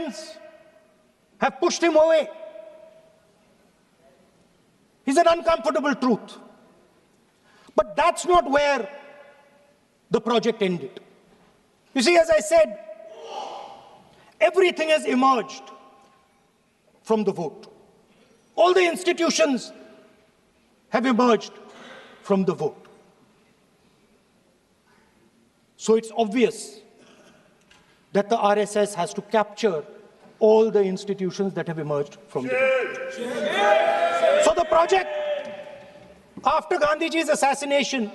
Indians have pushed him away. It's an uncomfortable truth. But that's not where the project ended. You see, as I said, everything has emerged from the vote. All the institutions have emerged from the vote. So it's obvious that the RSS has to capture all the institutions that have emerged from the vote. So the project, after Gandhiji's assassination,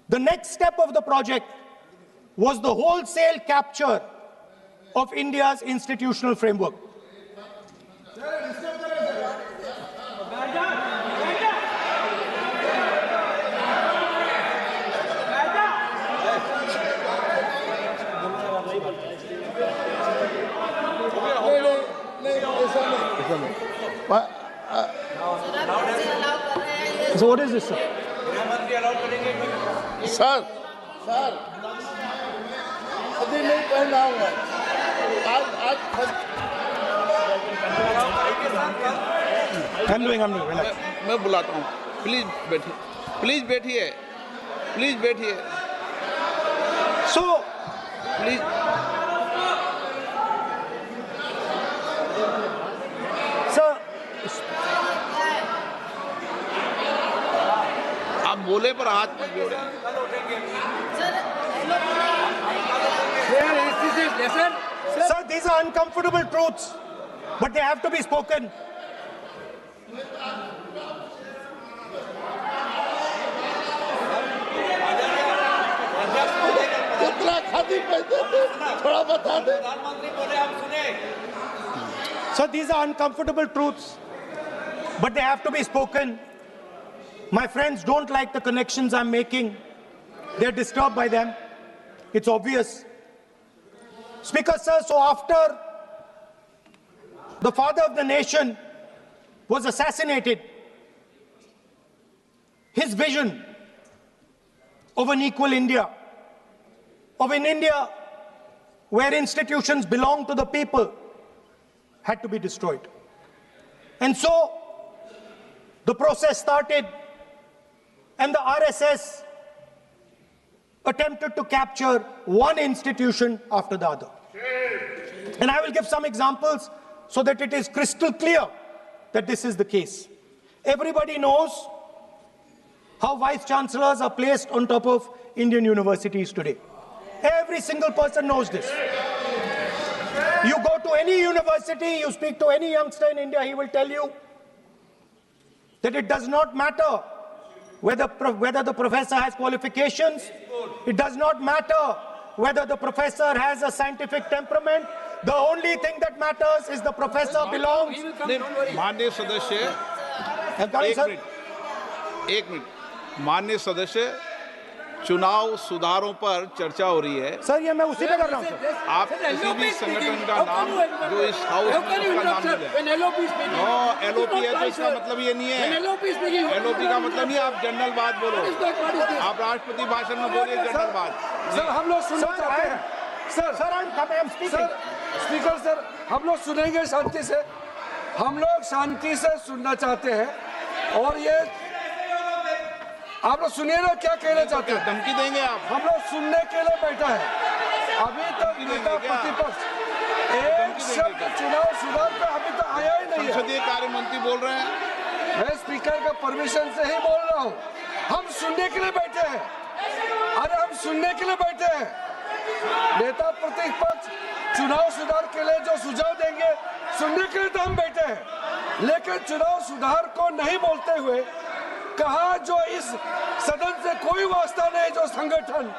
the next step of the project was the wholesale capture of India's institutional framework. So what is this, sir? Sir अभी नहीं पहना हुआ I'm doing, relax. मैं बुलाता हूँ please बैठिए please बैठिए So, please sir, आप बोले पर हाथ मत जोड़े sir, these are uncomfortable truths, but they have to be spoken. कितना खादी पैसे थे थोड़ा बता दे So these are uncomfortable truths, but they have to be spoken. My friends don't like the connections I'm making. They're disturbed by them. It's obvious. Speaker, sir, so after the father of the nation was assassinated, his vision of an equal India, of an India where institutions belong to the people, had to be destroyed. And so the process started, and the RSS attempted to capture one institution after the other. And I will give some examples so that it is crystal clear that this is the case. Everybody knows how vice chancellors are placed on top of Indian universities today. Every single person knows this. You go to any university, you speak to any youngster in India, he will tell you that it does not matter whether the professor has qualifications, it does not matter whether the professor has a scientific temperament. The only thing that matters is the professor belongs. माननीय सदस्य एक minute माननीय सदस्य चुनाव सुधारों पर चर्चा हो रही है सर ये मैं उसी पे कर रहा हूँ सर। आप किसी भी संगठन का नाम जो इस हाउस में उसका नाम ले एलओपी है तो इसका मतलब ये नहीं है एलओपी का मतलब नहीं आप जनरल बात बोलो आप राष्ट्रपति भाषण में बोलिए जनरल बात सर हम लोग सुनना चाहते हैं सर स्पीकर सर हम लोग सुनेंगे शांति से हम लोग शांति से सुनना चाहते हैं और ये आप लोग सुनिए ना क्या कहना चाहते हैं धमकी देंगे आप हम लोग सुनने के लिए बैठा है अभी तक नेता प्रतिपक्ष एक शब्द चुनाव सुधार पे अभी तक आया ही नहीं है संसदीय कार्य मंत्री बोल रहे हैं मैं स्पीकर का परमिशन से ही बोल रहा हूँ हम सुनने के लिए बैठे हैं अरे हम सुनने के लिए बैठे हैं नेता प्रतिपक्ष चुनाव सुधार के लिए जो सुझाव देंगे सुनने के लिए तो हम बैठे हैं लेकिन चुनाव सुधार को नहीं बोलते हुए कहा जो इस सदन से कोई वास्ता नहीं जो संगठन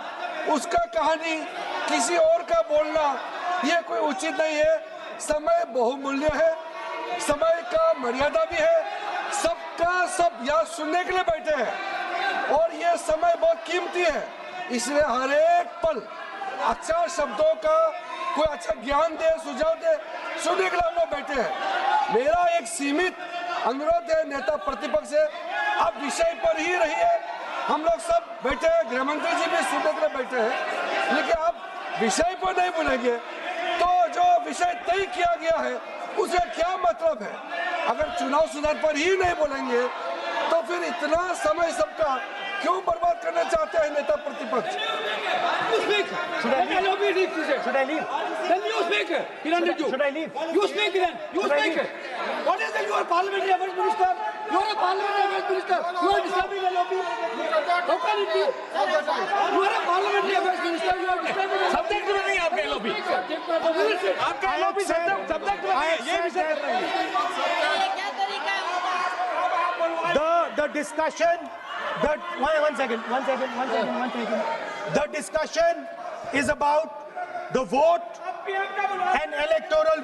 उसका कहानी किसी और का बोलना ये कोई उचित नहीं है समय बहुमूल्य है समय का मर्यादा भी है सबका सब यहाँ सुनने के लिए बैठे हैं और ये समय बहुत कीमती है इसलिए हर एक पल अच्छा शब्दों का कोई अच्छा ज्ञान दे सुझाव दे सुनने के लिए हम लोग बैठे हैं मेरा एक सीमित अनुरोध है नेता प्रतिपक्ष से आप विषय पर ही रहिए हम लोग सब बैठे हैं गृह मंत्री जी भी सुनने के लिए बैठे हैं लेकिन आप विषय पर नहीं बोलेंगे तो जो विषय तय किया गया है उसे क्या मतलब है? अगर चुनाव सुधार पर ही नहीं बोलेंगे तो फिर इतना समय सबका क्यों बर्बाद करना चाहते हैं नेता प्रतिपक्ष? Should I leave? Then you speak. Should I leave? You speak then. You Should I speak. leave? What is that? You are parliamentary affairs minister. You are a parliamentary affairs minister. You are disturbing the lobby. How can it be? You are a parliamentary affairs minister. You are disturbing the subject में नहीं आपका lobby आपका lobby subject में नहीं ये विषय कर रहे हैं The discussion, one second. The discussion is about the vote and electoral.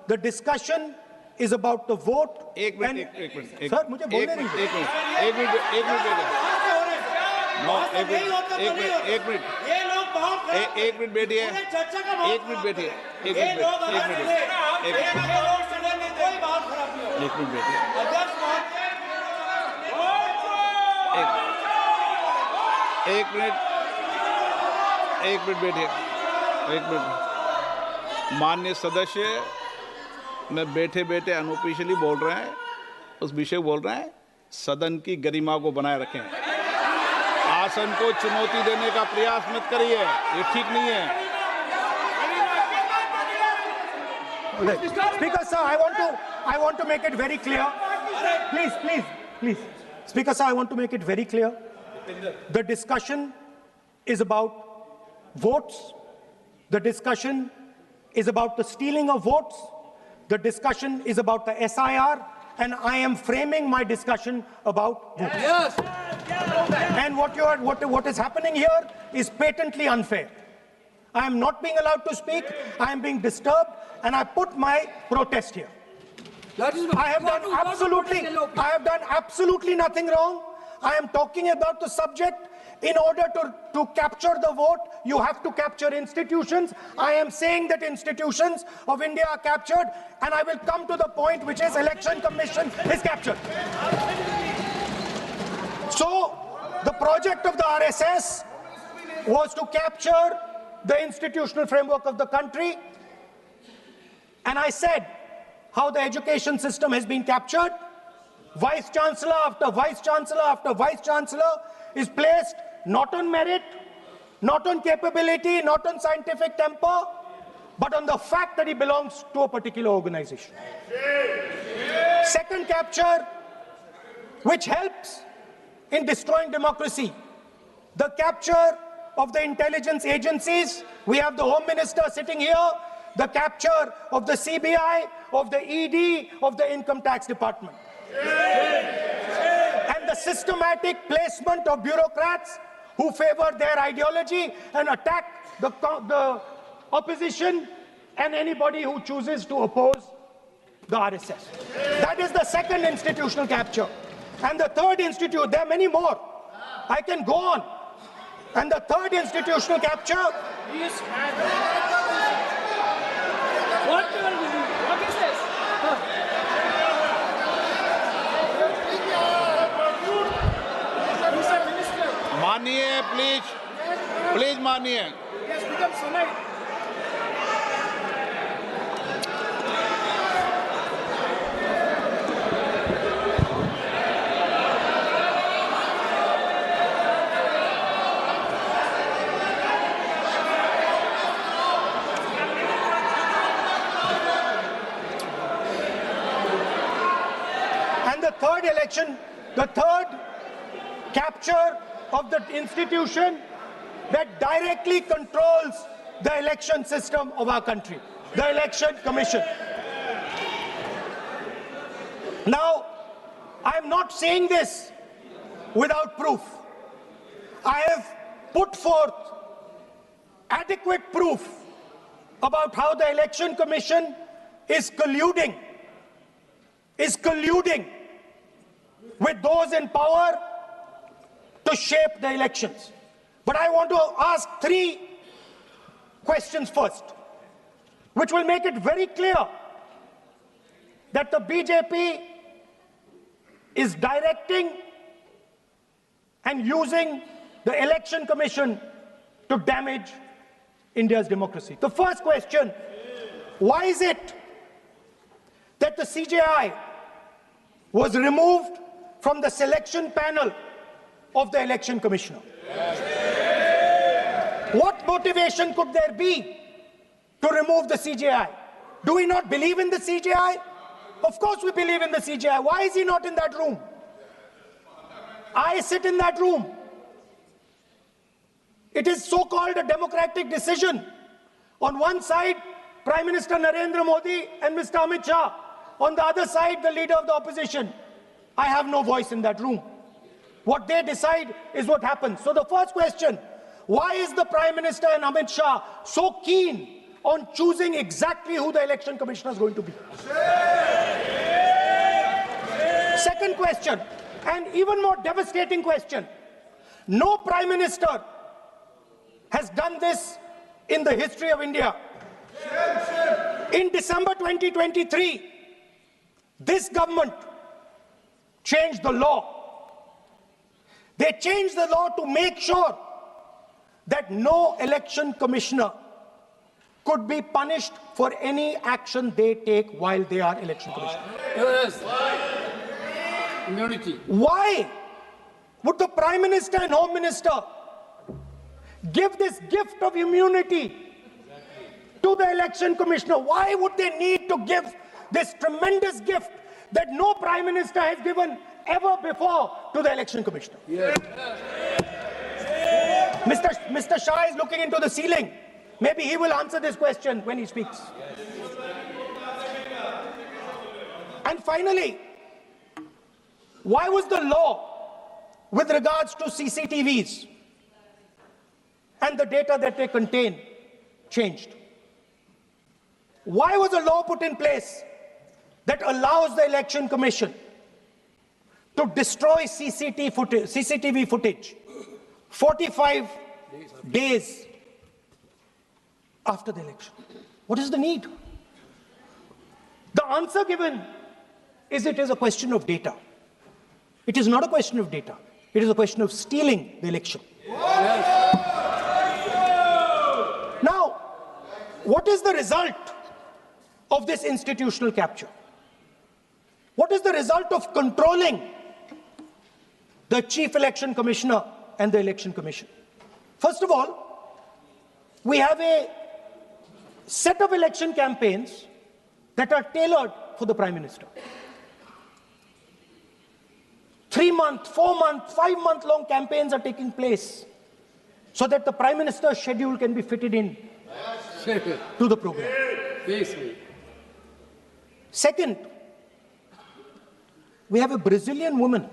The discussion is about the vote. एक मिनट सर मुझे बोलने दीजिए. एक मिनट नो एक मिनट बैठिए माननीय सदस्य मैं बैठे बैठे अनऑफिशियली बोल रहे हैं उस विषय बोल रहे हैं सदन की गरिमा को बनाए रखें आसन को चुनौती देने का प्रयास मत करिए ये ठीक नहीं है Speaker sir, I want to make it very clear. Please. Speaker sir, I want to make it very clear. The discussion is about votes. The discussion is about the stealing of votes. The discussion is about the SIR, and I am framing my discussion about votes. Yes. And what is happening here is patently unfair. I am not being allowed to speak. I am being disturbed, and I put my protest here. That is I have done absolutely nothing wrong. I am talking about the subject. In order to capture the vote, you have to capture institutions. I am saying that institutions of India are captured, and I will come to the point which is Election Commission is captured. So, the project of the RSS was to capture the institutional framework of the country, and I said how the education system has been captured. Vice Chancellor after Vice Chancellor after Vice Chancellor is placed not on merit, not on capability, not on scientific temper, but on the fact that he belongs to a particular organization. Second capture, which helps in destroying democracy, the capture of the intelligence agencies. We have the Home Minister sitting here, the capture of the CBI, of the ED, of the Income Tax Department. And the systematic placement of bureaucrats who favor their ideology and attack the opposition and anybody who chooses to oppose the RSS. That is the second institutional capture. And the third there are many more. I can go on. And the third institutional capture. What is this? मानिए please मानिए Yes, become Sonai. And the third election, the third capture of the institution that directly controls the election system of our country, the Election Commission. Now, I am not saying this without proof. I have put forth adequate proof about how the Election Commission is colluding with those in power to shape the elections. But I want to ask three questions first, which will make it very clear that the BJP is directing and using the Election Commission to damage India's democracy. The first question, why is it that the CJI was removed from the selection panel of the election commissioner? What motivation could there be to remove the CJI? Do we not believe in the CJI? Of course we believe in the CJI. Why is he not in that room? I sit in that room. It is so-called a democratic decision. On one side, Prime Minister Narendra Modi and Mr. Amit Shah. On the other side, the leader of the opposition. I have no voice in that room. What they decide is what happens. So the first question, why is the Prime Minister and Amit Shah so keen on choosing exactly who the election commissioner is going to be? Second question, and even more devastating question. No Prime Minister has done this in the history of India. In December 2023, this government changed the law. They changed the law to make sure that no election commissioner could be punished for any action they take while they are election commissioner. Yes. Immunity. Why would the Prime Minister and Home Minister give this gift of immunity to the election commissioner? Why would they need to give this tremendous gift that no Prime Minister has given ever before to the election commissioner? Yes. Mr. Shah is looking into the ceiling. Maybe he will answer this question when he speaks. And finally, why was the law with regards to CCTVs and the data that they contain changed? Why was a law put in place that allows the Election Commission to destroy CCTV footage 45 days after the election? What is the need? The answer given is it is a question of data. It is not a question of data. It is a question of stealing the election. Now, what is the result of this institutional capture? What is the result of controlling the Chief Election Commissioner and the Election Commission? First of all, we have a set of election campaigns that are tailored for the Prime Minister. 3-month, 4-month, 5-month long campaigns are taking place so that the Prime Minister's schedule can be fitted in to the program. Second, we have a Brazilian woman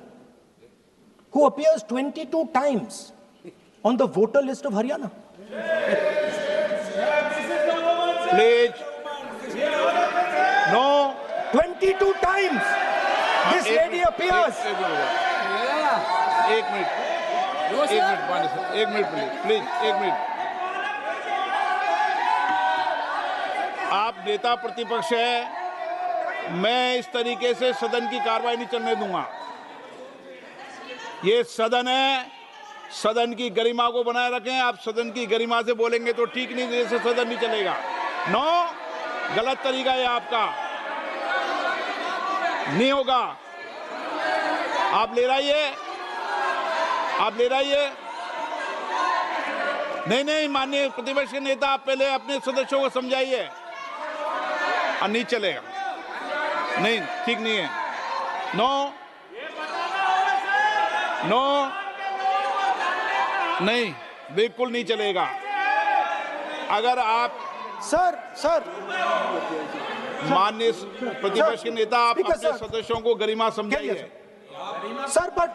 who appears 22 times on the voter list of Haryana. Please. No. 22 times this lady appears. एक minute please एक minute. आप नेता प्रतिपक्ष है, मैं इस तरीके से सदन की कार्रवाई नहीं चलने दूंगा. ये सदन है, सदन की गरिमा को बनाए रखें. आप सदन की गरिमा से बोलेंगे तो ठीक नहीं, जैसे सदन नहीं चलेगा. नो, गलत तरीका है आपका, नहीं होगा. आप ले रहिए, आप ले रहिए. नहीं, माननीय प्रतिपक्ष के नेता, आप पहले अपने सदस्यों को समझाइए. नहीं चलेगा, नहीं, ठीक नहीं है. नो, नहीं, बिल्कुल नहीं चलेगा. अगर आप सर माननीय प्रतिपक्ष के नेता, आप अपने सदस्यों को गरिमा समझाइए. सर, बट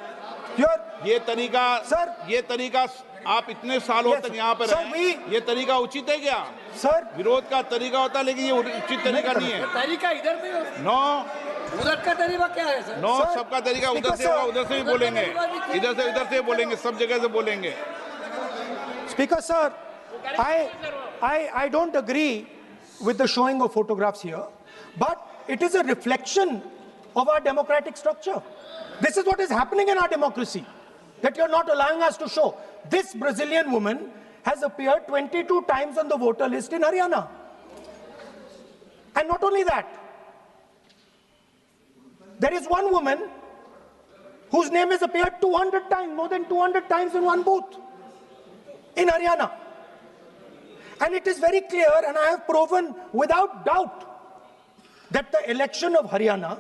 ये तरीका आप इतने सालों तक यहाँ पर हैं, ये तरीका उचित है क्या? सर, विरोध का तरीका होता है, लेकिन ये उचित तरीका नहीं है. तरीका इधर भी हो. नो, उधर का तरीका क्या है सर? नो, सबका तरीका उधर से होगा, उधर से भी बोलेंगे, इधर से बोलेंगे, सब जगह से बोलेंगे. Speaker sir, I don't agree with the showing of photographs here, but it is a reflection of our democratic structure. This is what is happening in our democracy, that you're not allowing us to show. This Brazilian woman has appeared 22 times on the voter list in Haryana. And not only that, there is one woman whose name has appeared 200 times, more than 200 times in one booth in Haryana. And it is very clear, and I have proven without doubt, that the election of Haryana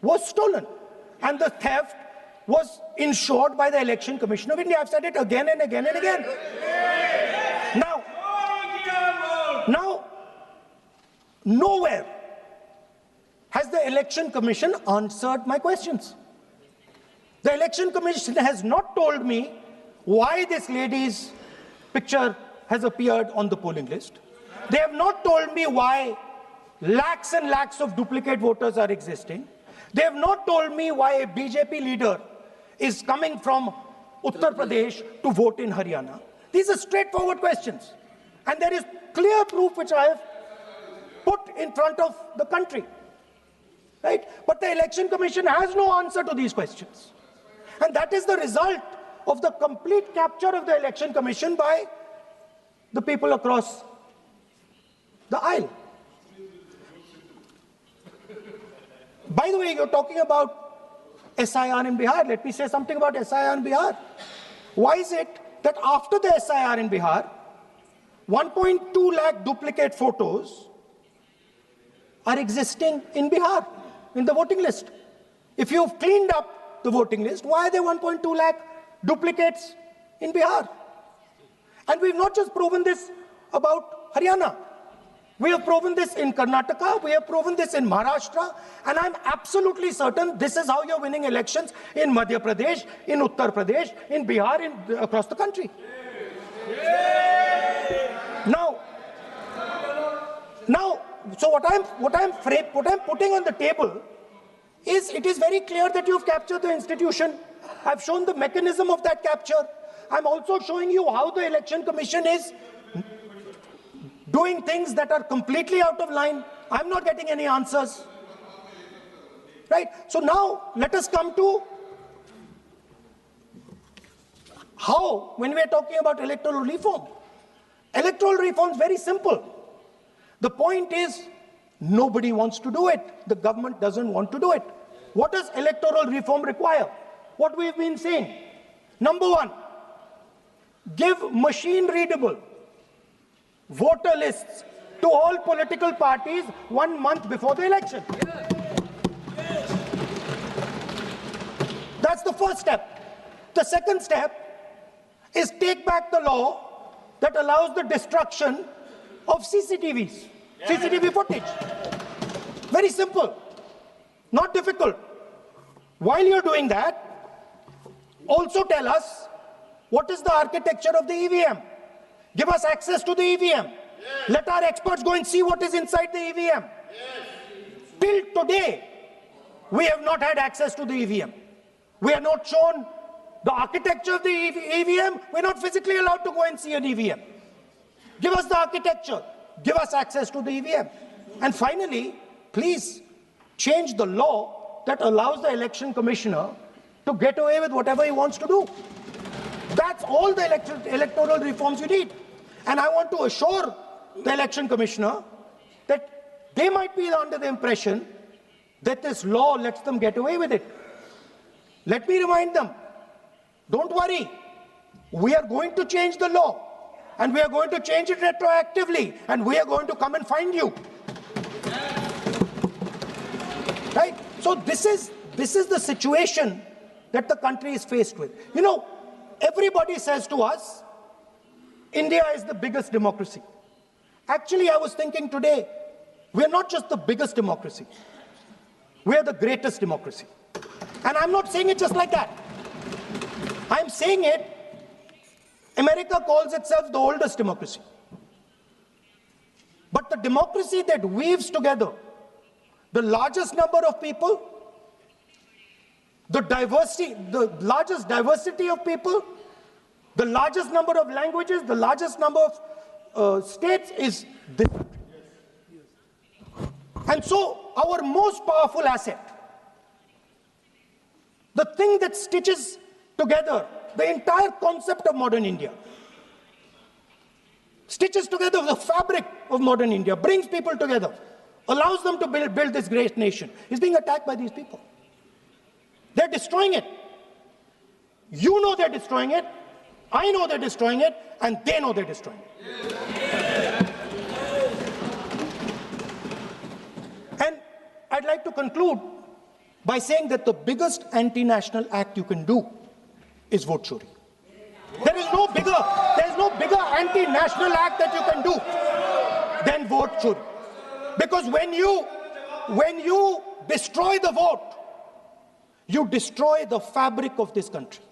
was stolen. And the theft was ensured by the Election Commission of India. I've said it again and again and again. Now, nowhere has the Election Commission answered my questions. The Election Commission has not told me why this lady's picture has appeared on the polling list. They have not told me why lakhs and lakhs of duplicate voters are existing. They have not told me why a BJP leader is coming from Uttar Pradesh to vote in Haryana. These are straightforward questions. And there is clear proof which I have put in front of the country. Right? But the Election Commission has no answer to these questions. And that is the result of the complete capture of the Election Commission by the people across the aisle. By the way, you're talking about SIR in Bihar. Let me say something about SIR in Bihar. Why is it that after the SIR in Bihar, 1.2 lakh duplicate photos are existing in Bihar, in the voting list? If you've cleaned up the voting list, why are there 1.2 lakh duplicates in Bihar? And we've not just proven this about Haryana. We have proven this in Karnataka, we have proven this in Maharashtra, and I'm absolutely certain this is how you're winning elections in Madhya Pradesh, in Uttar Pradesh, in Bihar, across the country. Now, so what I'm putting on the table is, it is very clear that you've captured the institution. I've shown the mechanism of that capture. I'm also showing you how the Election Commission is doing things that are completely out of line. I'm not getting any answers. Right? So now, let us come to how, when we are talking about electoral reform. Electoral reform is very simple. The point is, nobody wants to do it. The government doesn't want to do it. What does electoral reform require? What we've been saying. Number one, give machine-readable voter lists to all political parties 1 month before the election. That's the first step. The second step is take back the law that allows the destruction of CCTVs, CCTV footage. Very simple, not difficult. While you're doing that, also tell us what is the architecture of the EVM. Give us access to the EVM. Yes. Let our experts go and see what is inside the EVM. Yes. Till today, we have not had access to the EVM. We are not shown the architecture of the EVM. We're not physically allowed to go and see an EVM. Give us the architecture. Give us access to the EVM. And finally, please change the law that allows the election commissioner to get away with whatever he wants to do. That's all the electoral reforms you need. And I want to assure the election commissioner that they might be under the impression that this law lets them get away with it. Let me remind them, don't worry, we are going to change the law, and we are going to change it retroactively, and we are going to come and find you. Right? So this is the situation that the country is faced with. You know, everybody says to us, India is the biggest democracy. Actually, I was thinking today, we're not just the biggest democracy, we're the greatest democracy. And I'm not saying it just like that. I'm saying it, America calls itself the oldest democracy. But the democracy that weaves together the largest number of people, the largest diversity of people, the largest number of languages, the largest number of states is this country. And so our most powerful asset, the thing that stitches together the entire concept of modern India, stitches together the fabric of modern India, brings people together, allows them to build this great nation, is being attacked by these people. They're destroying it. You know they're destroying it, I know they're destroying it, and they know they're destroying it. And I'd like to conclude by saying that the biggest anti-national act you can do is vote chori. There is no bigger anti-national act that you can do than vote chori. Because when you destroy the vote, you destroy the fabric of this country.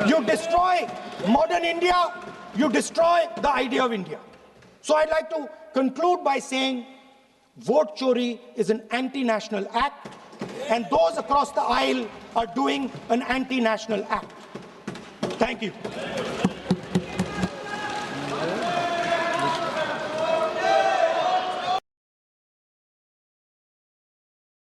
You destroy modern India, you destroy the idea of India. So I'd like to conclude by saying vote chori is an anti-national act, and those across the aisle are doing an anti-national act. Thank you.